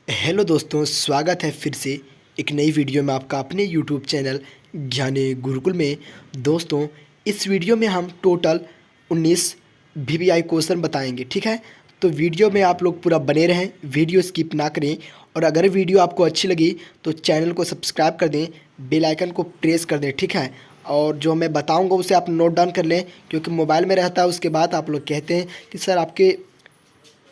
Hello दोस्तों, स्वागत है फिर से एक नई वीडियो में आपका अपने यूट्यूब चैनल ज्ञानी गुरुकुल में। दोस्तों, इस वीडियो में हम टोटल 19 वीवीआई क्वेश्चन बताएंगे, ठीक है। तो वीडियो में आप लोग पूरा बने रहें, वीडियो स्किप ना करें। और अगर वीडियो आपको अच्छी लगी तो चैनल को सब्सक्राइब कर दें, बेल आइकन को प्रेस कर दें, ठीक है। और जो मैं बताऊंगा उसे आप नोट डाउन कर लें, क्योंकि मोबाइल में रहता है। उसके बाद आप लोग कहते हैं कि सर आपके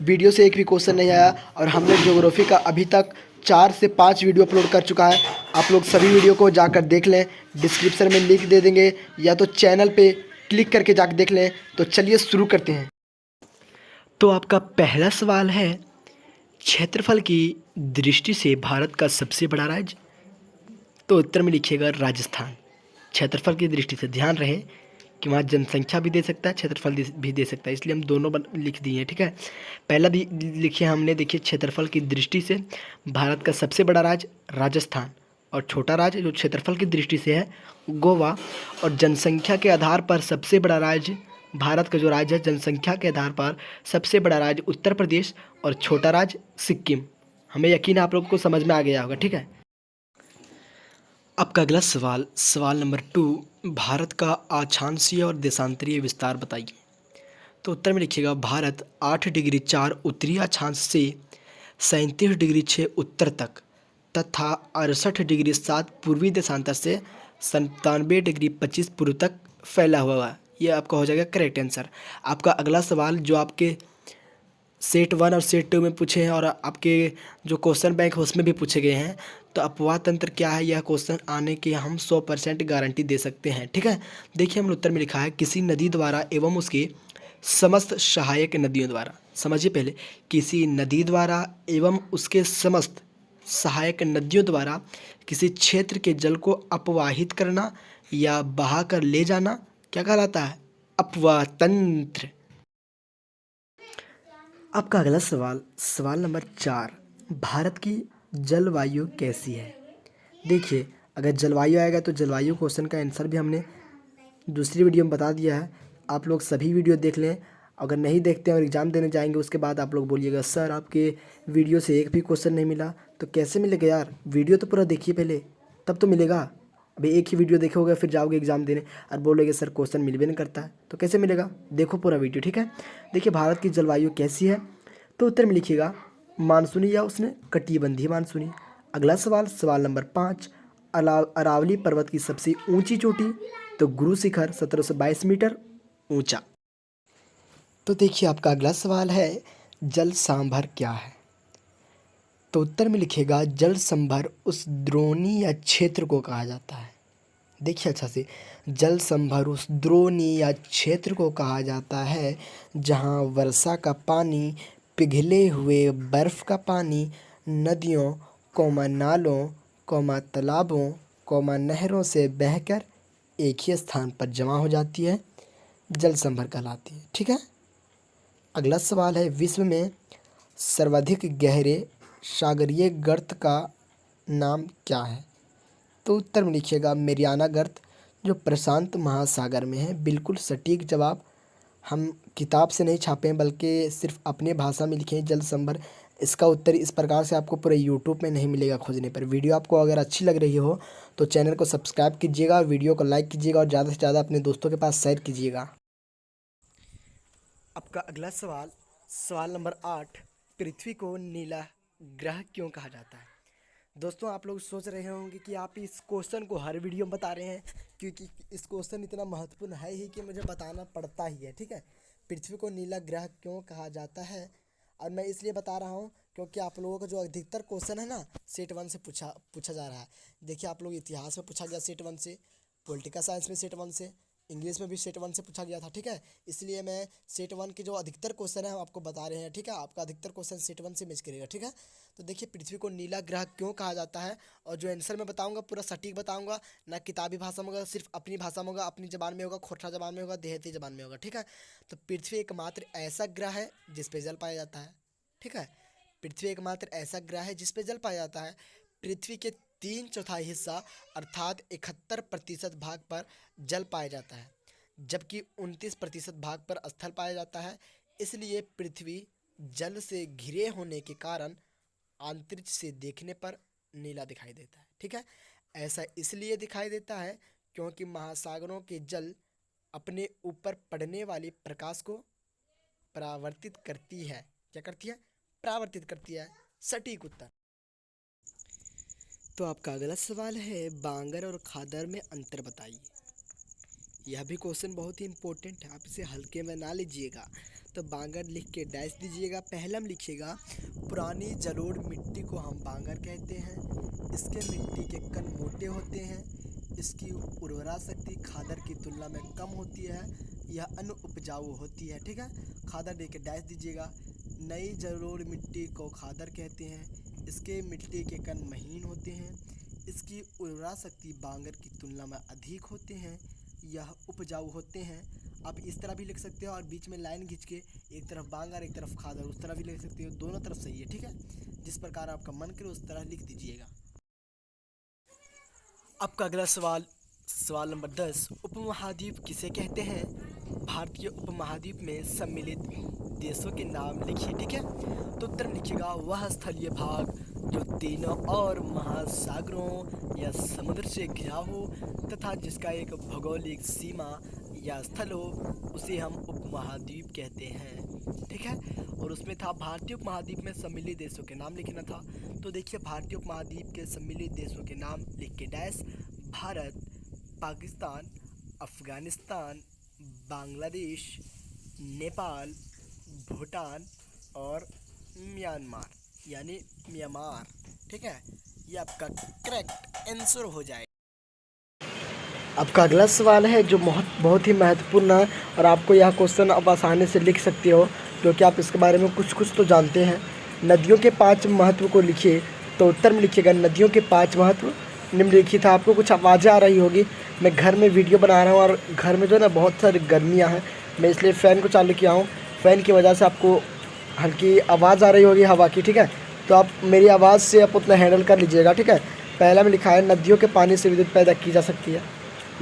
वीडियो से एक भी क्वेश्चन नहीं आया। और हमने ज्योग्राफी का अभी तक 4 से 5 वीडियो अपलोड कर चुका है। आप लोग सभी वीडियो को जाकर देख लें, डिस्क्रिप्शन में लिंक दे देंगे, या तो चैनल पे क्लिक करके जाकर देख लें। तो चलिए शुरू करते हैं। तो आपका पहला सवाल है, क्षेत्रफल की दृष्टि से भारत का सबसे बड़ा राज्य। तो उत्तर में लिखिएगा राजस्थान। क्षेत्रफल की दृष्टि से ध्यान रहे कि वहाँ जनसंख्या भी दे सकता है, क्षेत्रफल भी दे सकता है, इसलिए हम दोनों लिख दिए हैं, ठीक है। पहला लिखिए हमने, देखिए क्षेत्रफल की दृष्टि से भारत का सबसे बड़ा राज्य राजस्थान, और छोटा राज्य जो क्षेत्रफल की दृष्टि से है गोवा। और जनसंख्या के आधार पर सबसे बड़ा राज्य भारत का जो राज्य है, जनसंख्या के आधार पर सबसे बड़ा राज्य उत्तर प्रदेश, और छोटा राज्य सिक्किम। हमें यकीन है आप लोगों को समझ में आ गया होगा, ठीक है। आपका अगला सवाल, सवाल नंबर 2, भारत का अक्षांशीय और देशांतरीय विस्तार बताइए। तो उत्तर में लिखिएगा, भारत 8 डिग्री 4 उत्तरी अक्षांश से 37 डिग्री 6 उत्तर तक तथा 68 डिग्री 7 पूर्वी देशांतर से 97 डिग्री 25 पूर्व तक फैला हुआ है। ये आपका हो जाएगा करेक्ट आंसर। आपका अगला सवाल जो आपके सेट 1 और सेट 2 में पूछे हैं, और आपके जो क्वेश्चन बैंक है उसमें भी पूछे गए हैं। तो अपवाह तंत्र क्या है, यह क्वेश्चन आने की हम 100% गारंटी दे सकते हैं, ठीक है। देखिए हमने उत्तर में लिखा है, किसी नदी द्वारा एवं उसके समस्त सहायक नदियों द्वारा। समझिए पहले, किसी नदी द्वारा एवं उसके समस्त सहायक नदियों द्वारा किसी क्षेत्र के जल को अपवाहित करना या बहा कर ले जाना क्या कहलाता है, अपवाह तंत्र। आपका अगला सवाल, सवाल नंबर 4, भारत की जलवायु कैसी है। देखिए, अगर जलवायु आएगा तो जलवायु क्वेश्चन का आंसर भी हमने दूसरी वीडियो में बता दिया है। आप लोग सभी वीडियो देख लें। अगर नहीं देखते हैं और एग्ज़ाम देने जाएंगे उसके बाद आप लोग बोलिएगा सर आपके वीडियो से एक भी क्वेश्चन नहीं मिला। तो कैसे मिलेगा यार, वीडियो तो पूरा देखिए पहले, तब तो मिलेगा। अभी एक ही वीडियो देखोगे फिर जाओगे एग्ज़ाम देने और बोलोगे सर क्वेश्चन मिल भी नहीं करता है, तो कैसे मिलेगा। देखो पूरा वीडियो, ठीक है। देखिए भारत की जलवायु कैसी है, तो उत्तर में लिखिएगा मानसूनी या उसने कटिबंधीय मानसूनी। अगला सवाल, सवाल नंबर 5, अरावली पर्वत की सबसे ऊंची चोटी। तो गुरु शिखर 1722 मीटर ऊंचा। तो देखिए आपका अगला सवाल है, जल सांभर क्या है। तो उत्तर में लिखिएगा, जल संभर उस द्रोणी या क्षेत्र को कहा जाता है। देखिए अच्छा से, जल संभर उस द्रोणी या क्षेत्र को कहा जाता है जहाँ वर्षा का पानी, पिघले हुए बर्फ का पानी नदियों, नालों, तालाबों, नहरों से बहकर एक ही स्थान पर जमा हो जाती है, जल संभर कहलाती है, ठीक है। अगला सवाल है, विश्व में सर्वाधिक गहरे सागरीय गर्त का नाम क्या है। तो उत्तर में लिखिएगा मेरियाना गर्त, जो प्रशांत महासागर में है। बिल्कुल सटीक जवाब। हम किताब से नहीं छापे हैं बल्कि सिर्फ अपने भाषा में लिखे हैं, जल संभर। इसका उत्तर इस प्रकार से आपको पूरे यूट्यूब में नहीं मिलेगा खोजने पर। वीडियो आपको अगर अच्छी लग रही हो तो चैनल को सब्सक्राइब कीजिएगा, वीडियो को लाइक कीजिएगा और ज़्यादा से ज़्यादा अपने दोस्तों के पास शेयर कीजिएगा। आपका अगला सवाल, सवाल नंबर 8, पृथ्वी को नीला ग्रह क्यों कहा जाता है। दोस्तों आप लोग सोच रहे होंगे कि आप इस क्वेश्चन को हर वीडियो में बता रहे हैं, क्योंकि इस क्वेश्चन इतना महत्वपूर्ण है ही कि मुझे बताना पड़ता ही है, ठीक है। पृथ्वी को नीला ग्रह क्यों कहा जाता है, और मैं इसलिए बता रहा हूँ क्योंकि आप लोगों का जो अधिकतर क्वेश्चन है ना, सेट 1 से पूछा जा रहा है। देखिए आप लोग इतिहास में पूछा गया सेट 1 से, पॉलिटिकल साइंस में सेट 1 से, इंग्लिश में भी सेट 1 से पूछा गया था, ठीक है। इसलिए मैं सेट 1 के जो अधिकतर क्वेश्चन है हम आपको बता रहे हैं, ठीक है। आपका अधिकतर क्वेश्चन सेट 1 से मैच करेगा, ठीक है। तो देखिए पृथ्वी को नीला ग्रह क्यों कहा जाता है, और जो आंसर मैं बताऊंगा पूरा सटीक बताऊंगा, ना किताबी भाषा में होगा, सिर्फ अपनी भाषा में होगा, अपनी ज़बान में होगा, खोखरा ज़बान में होगा, देहाती ज़बान में होगा, ठीक है। तो पृथ्वी एकमात्र ऐसा ग्रह है जिस पे जल पाया जाता है, ठीक है। पृथ्वी एकमात्र ऐसा ग्रह है जिस पे जल पाया जाता है। पृथ्वी के 3/4 हिस्सा अर्थात 71% भाग पर जल पाया जाता है, जबकि 29% भाग पर स्थल पाया जाता है। इसलिए पृथ्वी जल से घिरे होने के कारण अंतरिक्ष से देखने पर नीला दिखाई देता है। ठीक है, ऐसा इसलिए दिखाई देता है क्योंकि महासागरों के जल अपने ऊपर पड़ने वाले प्रकाश को परावर्तित करती है। क्या करती है? परावर्तित करती है। सटीक उत्तर। तो आपका अगला सवाल है, बांगर और खादर में अंतर बताइए। यह भी क्वेश्चन बहुत ही इंपॉर्टेंट है, आप इसे हल्के में ना लीजिएगा। तो बांगर लिख के डैश दीजिएगा। पहला में लिखिएगा, पुरानी जलोढ़ मिट्टी को हम बांगर कहते हैं। इसके मिट्टी के कण मोटे होते हैं। इसकी उर्वरा शक्ति खादर की तुलना में कम होती है। यह अनुपजाऊ होती है। ठीक है, खादर दे के डैश दीजिएगा। नई जलोढ़ मिट्टी को खादर कहते हैं। इसके मिट्टी के कण महीन होते हैं। इसकी उर्वरा शक्ति बांगर की तुलना में अधिक होते हैं। यह उपजाऊ होते हैं। आप इस तरह भी लिख सकते हो और बीच में लाइन खींच के एक तरफ बांगर एक तरफ खादर, उस तरह भी लिख सकते हो। दोनों तरफ सही है। ठीक है, जिस प्रकार आपका मन करे उस तरह लिख दीजिएगा। आपका अगला सवाल, सवाल नंबर 10, उपमहाद्वीप किसे कहते हैं? भारतीय उपमहाद्वीप में सम्मिलित देशों के नाम लिखिए। ठीक है, तो उत्तर लिखिएगा, वह स्थलीय भाग जो तीनों और महासागरों या समुद्र से घिरा हो तथा जिसका एक भौगोलिक सीमा या स्थल हो, उसे हम उपमहाद्वीप कहते हैं। ठीक है, और उसमें था भारतीय उपमहाद्वीप में सम्मिलित देशों के नाम लिखना था। तो देखिए, भारतीय उपमहाद्वीप के सम्मिलित देशों के नाम लिख के डैश, भारत, पाकिस्तान, अफ़गानिस्तान, बांग्लादेश, नेपाल, भूटान और म्यांमार यानी म्यांमार। ठीक है, ये आपका करेक्ट आंसर हो जाएगा। आपका अगला सवाल है जो बहुत ही महत्वपूर्ण है और आपको यह क्वेश्चन आप आसानी से लिख सकते हो क्योंकि आप इसके बारे में कुछ तो जानते हैं। नदियों के 5 महत्व को लिखिए। तो उत्तर में लिखिएगा, नदियों के 5 महत्व निम्नलिखित था। आपको कुछ आवाज़ें आ रही होगी, मैं घर में वीडियो बना रहा हूँ और घर में जो है ना बहुत सारी गर्मियाँ हैं, मैं इसलिए फ़ैन को चालू किया हूँ। फ़ैन की वजह से आपको हल्की आवाज़ आ रही होगी हवा की। ठीक है, तो आप मेरी आवाज़ से आप उतना हैंडल कर लीजिएगा। ठीक है, पहला में लिखा है, नदियों के पानी से विद्युत पैदा की जा सकती है।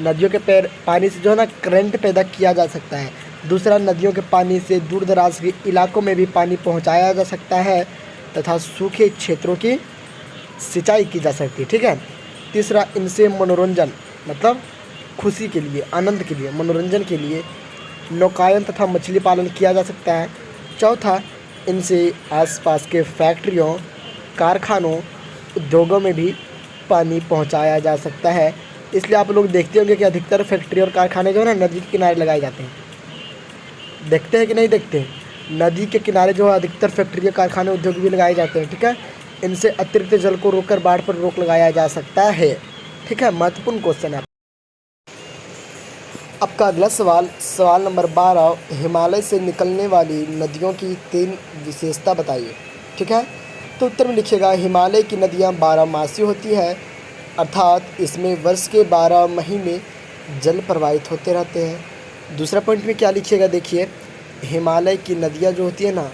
नदियों के पानी से जो है ना करंट पैदा किया जा सकता है। दूसरा, नदियों के पानी से दूर दराज के इलाकों में भी पानी पहुंचाया जा सकता है तथा सूखे क्षेत्रों की सिंचाई की जा सकती है। ठीक है, तीसरा, इनसे मनोरंजन मतलब खुशी के लिए, आनंद के लिए, मनोरंजन के लिए नौकायन तथा मछली पालन किया जा सकता है। चौथा, इनसे आसपास के फैक्ट्रियों, कारखानों, उद्योगों में भी पानी पहुंचाया जा सकता है। इसलिए आप लोग देखते होंगे कि अधिकतर फैक्ट्री और कारखाने जो है ना नदी के किनारे लगाए जाते हैं। देखते हैं कि नहीं देखते हैं? नदी के किनारे जो है अधिकतर फैक्ट्री, कारखाने, उद्योग भी लगाए जाते हैं। ठीक है, इनसे अतिरिक्त जल को रोककर बाढ़ पर रोक लगाया जा सकता है। ठीक है, महत्वपूर्ण क्वेश्चन है। आपका अगला सवाल, सवाल नंबर 12, हिमालय से निकलने वाली नदियों की 3 विशेषता बताइए। ठीक है, तो उत्तर में लिखिएगा, हिमालय की नदियाँ 12मासी होती है, अर्थात इसमें वर्ष के 12 महीने जल प्रवाहित होते रहते हैं। दूसरा पॉइंट में क्या लिखिएगा, देखिए, हिमालय की नदियाँ जो होती है ना,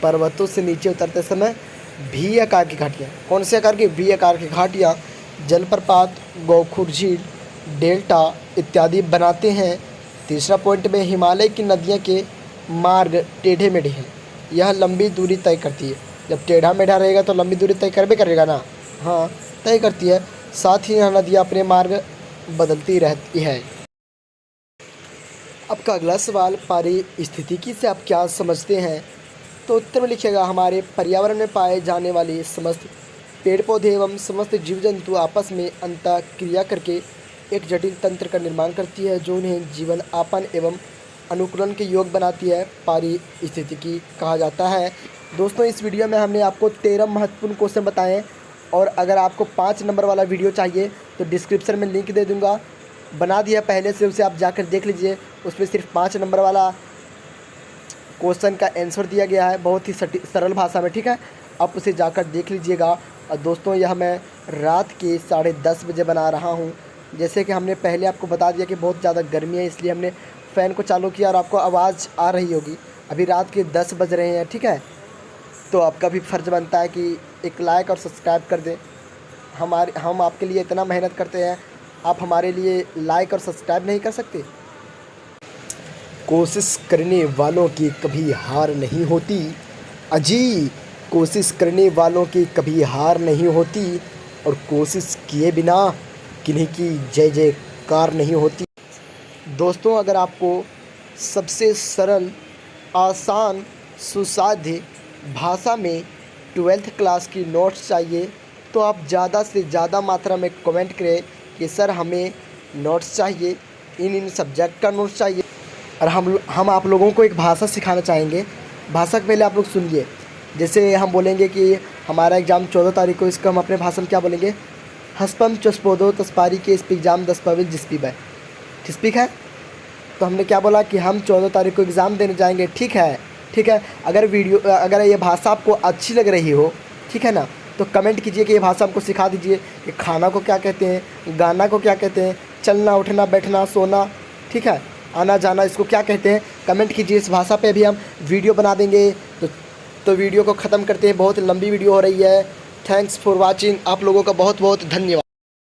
पर्वतों से नीचे उतरते समय भी आकार की घाटियाँ, कौन से आकार की? भी आकार की घाटियाँ, जलप्रपात, गोखुर झील, डेल्टा इत्यादि बनाते हैं। तीसरा पॉइंट में, हिमालय की नदियाँ के मार्ग टेढ़े मेढ़े हैं। यह लंबी दूरी तय करती है। जब टेढ़ा मेढ़ा रहेगा तो लंबी दूरी तय कर भी करेगा ना, हाँ तय करती है। साथ ही यह नदियाँ अपने मार्ग बदलती रहती है। आपका अगला सवाल, पारिस्थितिकी से आप क्या समझते हैं? तो उत्तर में लिखिएगा, हमारे पर्यावरण में पाए जाने वाले समस्त पेड़ पौधे एवं समस्त जीव जंतु आपस में अंतःक्रिया करके एक जटिल तंत्र का निर्माण करती है जो उन्हें जीवन यापन एवं अनुकूलन के योग बनाती है। पारिस्थितिकी कहा जाता है। दोस्तों, इस वीडियो में हमने आपको 13 महत्वपूर्ण क्वेश्चन बताए हैं और अगर आपको 5 नंबर वाला वीडियो चाहिए तो डिस्क्रिप्शन में लिंक दे दूंगा, बना दिया पहले से, उसे आप जाकर देख लीजिए। उसमें सिर्फ 5 नंबर वाला क्वेश्चन का आंसर दिया गया है, बहुत ही सरल भाषा में। ठीक है, आप उसे जाकर देख लीजिएगा। और दोस्तों, यह मैं रात के 10:30 बजे बना रहा हूँ। जैसे कि हमने पहले आपको बता दिया कि बहुत ज़्यादा गर्मी है, इसलिए हमने फ़ैन को चालू किया और आपको आवाज़ आ रही होगी। अभी रात के 10 बज रहे हैं। ठीक है, तो आपका भी फ़र्ज़ बनता है कि एक लाइक और सब्सक्राइब कर दें। हम आपके लिए इतना मेहनत करते हैं, आप हमारे लिए लाइक और सब्सक्राइब नहीं कर सकते? कोशिश करने वालों की कभी हार नहीं होती। अजी कोशिश करने वालों की कभी हार नहीं होती और कोशिश किए बिना किन्हीं की जय जयकार नहीं होती। दोस्तों, अगर आपको सबसे सरल, आसान, सुसाध्य भाषा में 12th क्लास की नोट्स चाहिए तो आप ज़्यादा से ज़्यादा मात्रा में कमेंट करें कि सर हमें नोट्स चाहिए, इन सब्जेक्ट का नोट्स चाहिए। और हम आप लोगों को एक भाषा सिखाना चाहेंगे। भाषा के पहले आप लोग सुनिए। जैसे हम बोलेंगे कि हमारा एग्ज़ाम 14 तारीख को, इसका हम अपने भाषा में क्या बोलेंगे? हस्पम चस्पोदो तस्पारी के इस एग्ज़ाम 10 पविल जिसपी बाय ठीक है। तो हमने क्या बोला कि हम 14 तारीख को एग्ज़ाम देने जाएंगे। ठीक है, ठीक है। अगर ये भाषा आपको अच्छी लग रही हो, ठीक है ना, तो कमेंट कीजिए कि ये भाषा हमको सिखा दीजिए कि खाना को क्या कहते हैं, गाना को क्या कहते हैं, चलना उठना बैठना सोना, ठीक है, आना जाना, इसको क्या कहते हैं। कमेंट कीजिए। इस भाषा पे भी हम वीडियो बना देंगे। तो वीडियो को ख़त्म करते हैं, बहुत लंबी वीडियो हो रही है। Thanks for watching. आप लोगों का बहुत बहुत धन्यवाद।